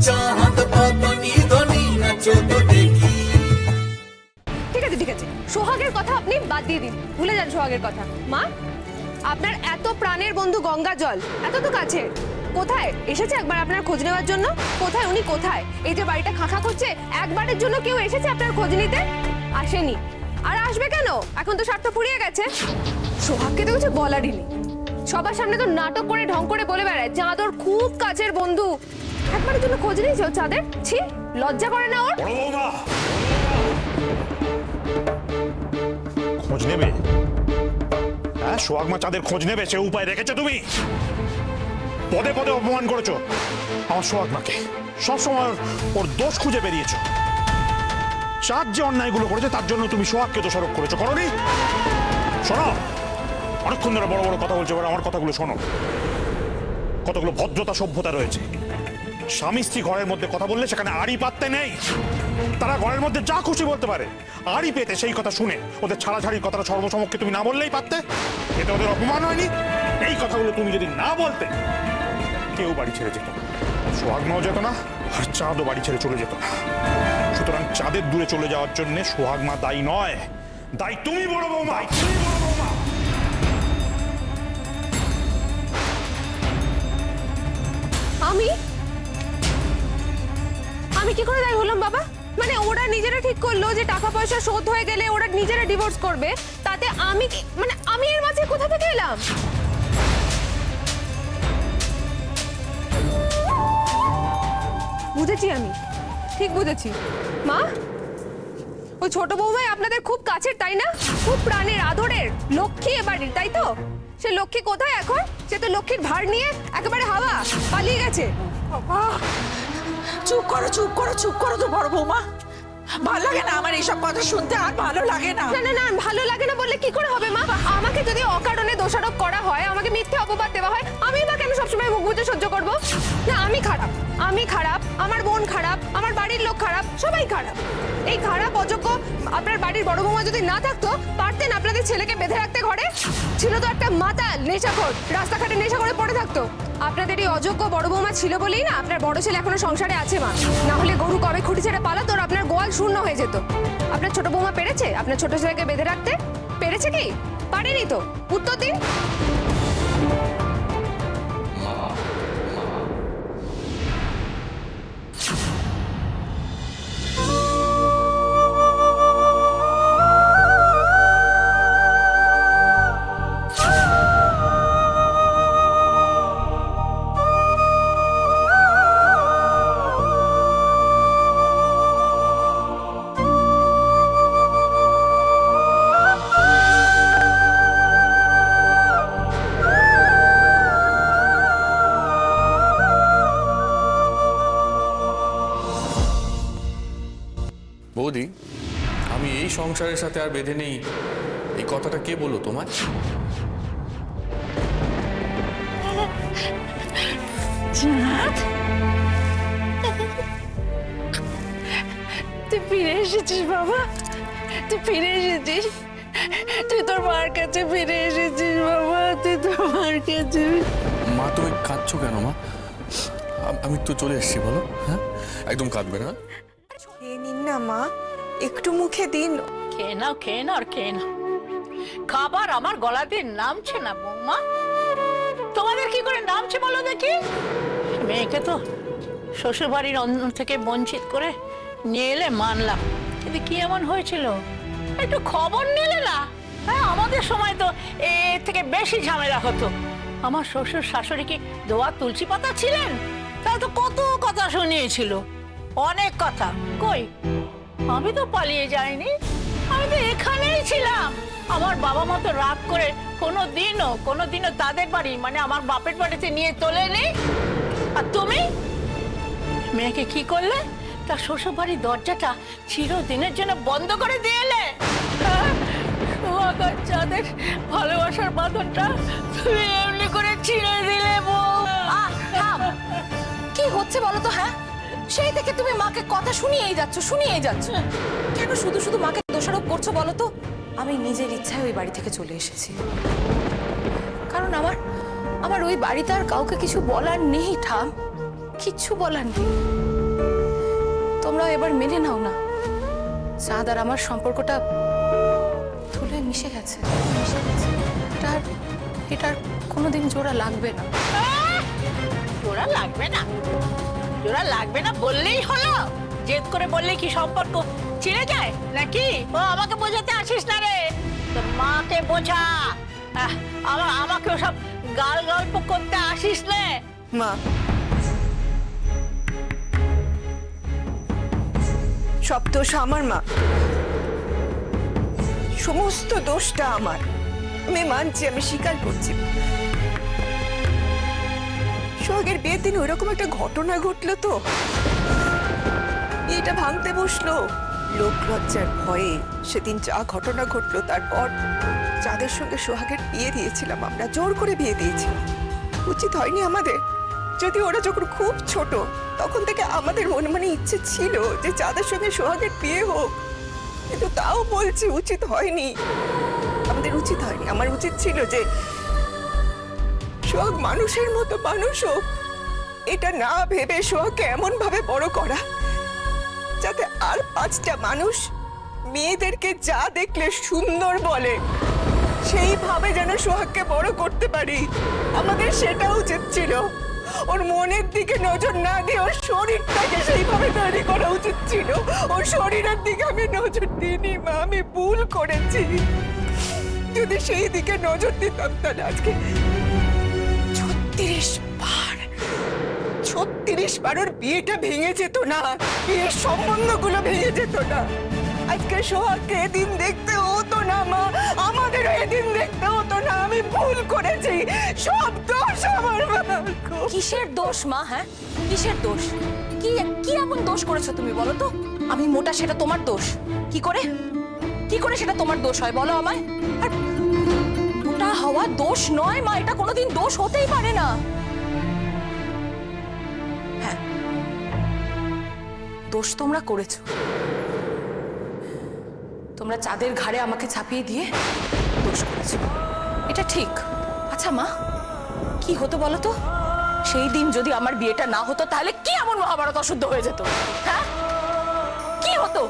চাঁদ বদনি ধনি নাচো তো দেখি। ঠিক আছে ঠিক আছে, সোহাগের কথা আপনি বাদ দিয়ে দিন, ভুলে যান সোহাগের কথা। মা, আপনার এত প্রাণের বন্ধু গঙ্গা জল এত তো কাছে, কোথায় এসেছে একবার আপনার খোঁজ নেওয়ার জন্য? কোথায় উনি, কোথায়? এই যে বাড়িটা খাঁখা করছে, একবারের জন্য কেউ এসেছে আপনার খোঁজ নিতে? আসেনি, আর আসবে কেন? এখন তো স্বার্থ ফুরিয়ে গেছে। সোহাগকে তো কিছু বলারই নেই, সবার সামনে তো নাটক করে ঢং করে বলে বেড়ায় চাঁদ ওর খুব কাছের বন্ধু। একবারের জন্য খোঁজ নিয়েছো চাঁদের? ছি, লজ্জা করে না ওর? বড় বৌমা খোঁজ নেবে? হ্যাঁ, সোহাগ মা চাঁদের খোঁজ নেবে সে উপায় রেখেছো তুমি? পদে পদে অপমান করেছো আমার সোহাগ মাকে, সবসময় ওর দোষ খুঁজে বেরিয়েছো। চাঁদ যে অন্যায়গুলো করেছে তার জন্য তুমি সোহাগকে দোষারোপ করেছো, করোনি? শোনো, অনেকক্ষণ ধরে বড় বড় কথা বলছো, এবার আমার কথাগুলো শোনো। কতগুলো ভদ্রতা সভ্যতা রয়েছে। স্বামী স্ত্রী ঘরের মধ্যে কথা বললে সেখানে আড়ি পাততে নেই। তারা ঘরের মধ্যে যা খুশি বলতে পারে, আড়ি পেতে সেই কথা শুনে ওদের ছাড়াছাড়ির কথাটা সর্বসমক্ষে তুমি না বললেই পারতে। এতে ওদের অপমান হয়নি? এই কথাগুলো তুমি যদি না বলতে, কেউ বাড়ি ছেড়ে যেত না, সোহাগ মাও যেত না, আর চাঁদও বাড়ি ছেড়ে চলে যেত না। সুতরাং চাঁদের দূরে চলে যাওয়ার জন্য সোহাগ মা দায়ী নয়, দায়ী তুমি বড় বৌমা। আমি আমি কি করে দায়ী হলাম বাবা? মানে ওরা নিজেরা ঠিক করলো যে টাকা পয়সা শোধ হয়ে গেলে ওরা নিজেরা ডিভোর্স করবে, তাতে আমি মানে আমি এর মাঝে কোথা থেকে এলাম? বুঝেছি, আমি ঠিক বুঝেছি। মা, ওই ছোট বৌমাই আপনাদের খুব কাছের তাই না? খুব প্রাণের আদরের লক্ষ্মী এ বাড়ির, তাই তো? সে লক্ষ্মী কোথায় এখন? সে তো লক্ষ্মীর ভার নিয়ে একেবারে হাওয়া পালিয়ে গেছে। চুপ করো চুপ করো চুপ করো তো বড় বৌমা, ভালো লাগে না আমার এইসব কথা শুনতে, আর ভালো লাগে না। না না না, ভালো লাগে না বললে কি করে হবে মা? আমাকে যদি অকারণে দোষারোপ করা হয়, আমাকে মিথ্যে অপবাদ দেওয়া হয়, আমি বা কেন সবসময় মুখ বুজে সহ্য করব? না, আমি খারাপ, আমি খারাপ, আমার বোন খারাপ, আমার বাড়ির লোক খারাপ, সবাই খারাপ। এই খারাপ অযোগ্য আপনার বাড়ির বড় বৌমা যদি না থাকতো, পারতেন আপনাদের ছেলেকে বেঁধে রাখতে ঘরে? ছিল তো একটা মাতাল নেশাখোর, রাস্তাঘাটে নেশা করে পড়ে থাকতো। আপনাদের এই অযোগ্য বড় বৌমা ছিল বলেই না আপনার বড় ছেলে এখনো সংসারে আছে মা। না হলে গরু কবে খুঁটি ছেড়ে পালাতো আর আপনার গোয়াল শূন্য হয়ে যেত। আপনার ছোট বৌমা পেরেছে আপনার ছোট ছেলেকে বেঁধে রাখতে? পেরেছে কি? পারেনি তো, উত্তর দিন। বৌদি, আমি এই সংসারের সাথে আর বেঁধে নেই, এই কথাটা কে বললো তোমার? চাঁদ, তুই ফিরে এসেছিস বাবা, তুই ফিরে এসেছিস, তুই তোর মার কাছে ফিরে এসেছিস বাবা, তুই তোর মার কাছে। মা, তুমি কাঁদছো কেন মা? আমি তো চলে এসেছি, বলো। হ্যাঁ, একদম কাঁদবে না। খেয়ে নিন না মা, একটু মুখে দিন। খেয়ে নাও খেয়ে নাও আর খেয়ে নাও, খাবার আমার গলা দিয়ে নামছে না বৌমা। তোমাদের কি করে নামছে বলো দেখি? মেয়েকে তো শ্বশুর বাড়ির অন্য থেকে বঞ্চিত করে নিয়ে এলে মানলাম, কিন্তু কি এমন হয়েছিল একটু খবর নিলে না? হ্যাঁ, আমাদের সময় তো এর থেকে বেশি ঝামেলা হতো। আমার শ্বশুর শাশুড়ি কি দোয়া তুলসী পাতা ছিলেন? তারা তো কত কথা শুনিয়েছিল, অনেক কথা। কই, আমি তো পালিয়ে যাইনি, আমি তো এখানেই ছিলাম। আমার বাবা মা তো রাগ করে কোনোদিনও তাদের বাড়ি মানে আমার বাপের বাড়িতে নিয়ে তোলেনি। আর তুমি মেয়েকে কি করলে? তার শ্বশুর বাড়ির দরজাটা চিরদিনের জন্য বন্ধ করে দিয়ে এলে। চাঁদের ভালোবাসার বাঁধনটা তুমি এমনি করে ছিঁড়ে দিলে বউ। কি হচ্ছে বলো তো? হ্যাঁ, সেই থেকে তুমি মাকে কথা শুনিয়েই যাচ্ছ। কেন শুধু শুধু মাকে দোষারোপ করছো বলো তো? আমি নিজের ইচ্ছায় ওই বাড়ি থেকে চলে এসেছি, কারণ আমার ওই বাড়িতে আর কাউকে কিছু বলার নেই ঠাম, কিচ্ছু বলার নেই। তোমরা এবার মেনে নাও না, চাঁদ আর আমার সম্পর্কটা ধুলে মিশে গেছে। এটার কোনোদিন জোড়া লাগবে না। জোড়া লাগবে না, জোড়া লাগবে না বললেই হলো? জেদ করে বললে কি সম্পর্ক ছিঁড়ে যায় নাকি? ও আমাকে বোঝাতে আসিস না রে, তোর মাকে বোঝা। আমাকে ওসব গাল গল্প করতে আসিস না। মা, সব দোষ আমার মা, সমস্ত দোষটা আমার। আমি মানছি, আমি স্বীকার করছি। সোহাগের বিয়ের দিন ওইরকম একটা ঘটনা ঘটলো, তো এটা ভাঙতে বসলো লোক লজ্জার ভয়ে। সেদিন যা ঘটনা ঘটলো, তারপর যাদের সঙ্গে সোহাগের বিয়ে দিয়েছিলাম, আমরা জোর করে বিয়ে দিয়েছিলাম। উচিত হয়নি আমাদের? যদি ওরা যখন খুব ছোট, তখন থেকে আমাদের মনে মনে ইচ্ছে ছিল যে যাদের সঙ্গে সোহাগের বিয়ে হোক, কিন্তু তাও বলছি উচিত হয়নি, আমাদের উচিত হয়নি। আমার উচিত ছিল যে সোহাগ মানুষের মতো মানুষ হোক, এটা না ভেবে সোহাগকে এমন ভাবে বড় করা যাতে আর 5টা মানুষ মেয়েদেরকে যা দেখলে সুন্দর বলে, সেইভাবে যেন সোহাগকে বড় করতে পারি। আমাদের সেটা উচিত ছিল। ওর মনের দিকে নজর না দিয়ে ওর শরীরটাকে সেইভাবে তৈরি করা উচিত ছিল। ওর শরীরের দিকে আমি নজর দিইনি মা, আমি ভুল করেছি। যদি সেই দিকে নজর দিতাম তাহলে আজকে 36 বার ওর বিয়েটা ভেঙে যেত না, বিয়ের সম্বন্ধগুলো ভেঙে যেত না। আজকে সোহাগকে এদিন দেখতে হতো না মা, আমাদেরও এদিন দেখতে হতো না। আমি ভুল করেছি, সব দোষ আমার মা। কিসের দোষ মা? হ্যাঁ, কিসের দোষ? কি এমন দোষ করেছো তুমি বলো তো? আমি মোটা, সেটা তোমার দোষ? কি করে সেটা তোমার দোষ হয় বলো আমায়? আর মোটা হওয়া দোষ নয় মা, এটা কোনোদিন দোষ হতেই পারে না। হ্যাঁ, দোষ তোমরা করেছো। তোমরা চাঁদের ঘাড়ে আমাকে চাপিয়ে দিয়ে দোষ করেছো, এটা ঠিক। আচ্ছা মা, কি হতো বলো তো? সেই দিন যদি আমার বিয়েটা না হতো, তাহলে কি এমন মহাভারত অশুদ্ধ হয়ে যেত? হ্যাঁ, কি হতো?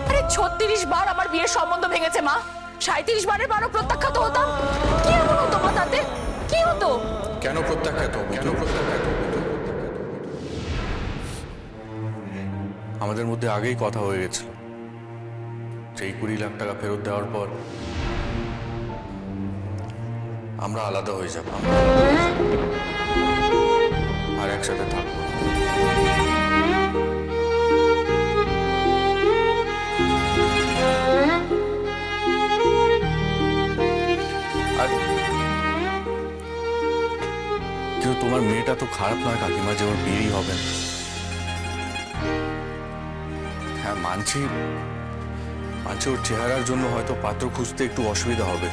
আরে 36 বার আমার বিয়ের সম্বন্ধ ভেঙেছে মা, 37 বারের বারও প্রত্যাখ্যাত হতাম। কি এমন হতো মা তাতে? কি হতো? কেন প্রত্যাখ্যাত হবে? কেন প্রত্যাখ্যাত হবে? আমাদের মধ্যে আগেই কথা হয়ে গেছিল, সেই 20 লাখ টাকা ফেরত দেওয়ার পর আমরা আলাদা হয়ে যাব, আর একসাথে থাকবো। আর কিন্তু তোমার মেয়েটা তো খারাপ নয় কাকিমা যে ওর বিয়েই হবে না। হ্যাঁ মানছি, ওর চেহারার জন্য হয়তো পাত্র খুঁজতে একটু অসুবিধা হবে,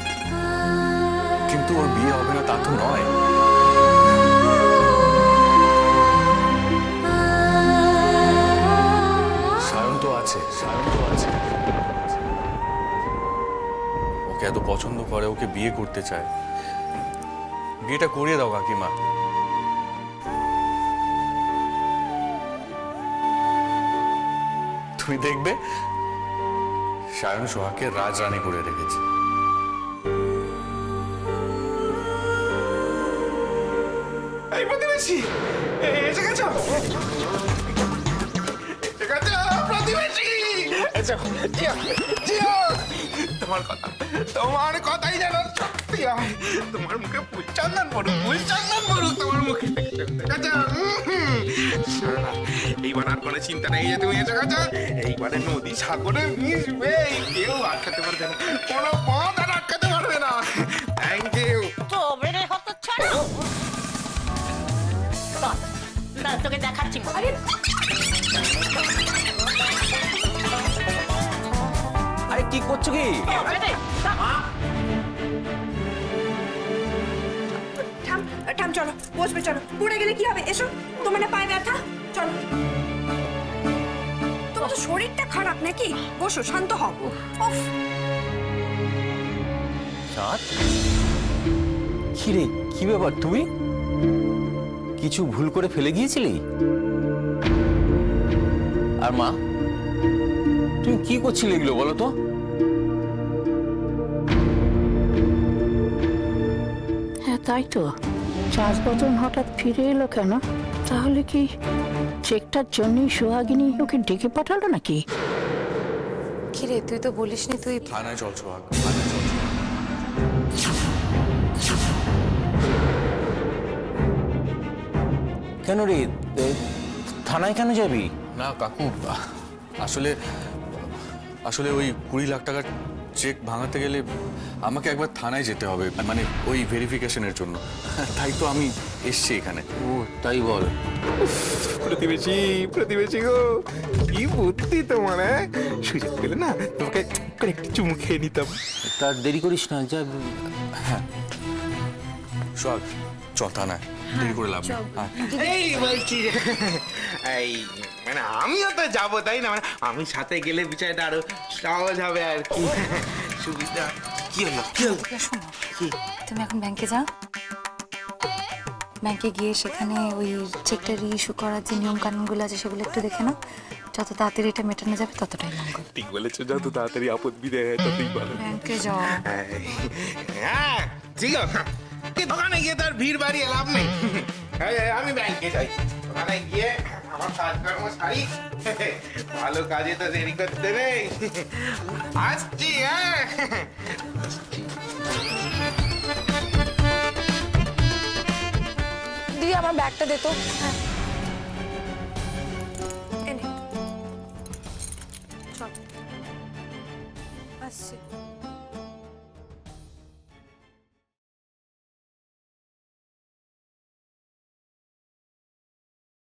কিন্তু ওর বিয়ে হবে না তা তো নয়। সায়ন তো আছে। ওকে এত পছন্দ করে, ওকে বিয়ে করতে চায়। বিয়েটা করিয়ে দাও কাকিমা। তুমি দেখবে সায়ন সোহাগকে রাজরানী করে রেখেছে। এই প্রতিবেশী, এসে গেছো? প্রতিবেশী, তোমার কথাই যেন সত্যি হয়। তোমার মুখে ফুলচন্দন পড়ুক তোমার মুখে। এইবার আর কোনো চিন্তা নেই যে তুমি এসে গেছো। এইবারে নদী সাগরে মিশবে, কেউ আটকাতে পারবে না, কোনো পথ আর আটকাতে পারবে না। Thank you. তো বেড়ে হতো ছাড়ো, তোকে দেখাচ্ছি। আরে কি করছো কি? থাম, চলো বসবে, চলো। পড়ে গেলে কি হবে? এসো, তোমার না পায়ে ব্যথা? চলো, তোমার তো শরীরটা খারাপ নাকি? বসো, শান্ত হও। চাঁদ, কি রে, কি ব্যাপার? তুই কিছু ভুল করে ফেলে গিয়েছিলি? আর মা তুমি কি করছিলে এগুলো বলো তো? হ্যাঁ তাই তো, চাষ বদন হঠাৎ ফিরে এলো কেন? তাহলে কি চেকটার জন্যই সোহাগিনী ওকে ডেকে পাঠালো নাকি? কিরে তুই তো বলিসনি তুই থানায় চল সোহাগ, থানায় চল। কেন রে, থানায় কেন যাবি? না কাকু, আসলে আসলে ওই 20 লাখ টাকার চেক ভাঙাতে গেলে আমাকে একবার থানায় যেতে হবে, মানে ওই ভেরিফিকেশনের জন্য। তাই তো আমি এসছি এখানে। ও তাই বল। প্রতিবেশী প্রতিবেশী গো, কি বুদ্ধি তোমার! হ্যাঁ, সুযোগ পেলে না তোমাকে করে একটু চুমু খেয়ে নিতাম। তার দেরি করিস না, যা। সোহাগ চল থানায়, দেরি করে লাভ নেই। হ্যাঁ। এই বলছি যে, এই মানে আমিও তো যাবো, তাই না? মানে আমি সাথে গেলে বিষয়টা আরো সহজ হবে আর কি, সুবিধা। কি হলো কি হলো? শোনো কি? তুমি এখন ব্যাংকে যাও, ব্যাংকে গিয়ে সেখানে ওই চেকটা ইস্যু করার যে নিয়ম কানুনগুলো আছে সেগুলো একটু দেখে নাও। যত তাড়াতাড়ি এটা মেটানো যাবে ততটাই মঙ্গল। ঠিক বলেছো, যত তাড়াতাড়ি আপদ বিদায় হয় ততই ভালো। ব্যাংকে যাও। হ্যাঁ ঠিক আছে, কি দোকানে গিয়ে তার ভিড় বাড়িয়ে লাভ নেই। আমি ব্যাংকে যাই, ওখানে গিয়ে আমার কাজকর্ম সারি। ভালো কাজে তো দেরি করতে নেই, আসছি। হ্যাঁ দিদি আমার ব্যাগটা দে তো।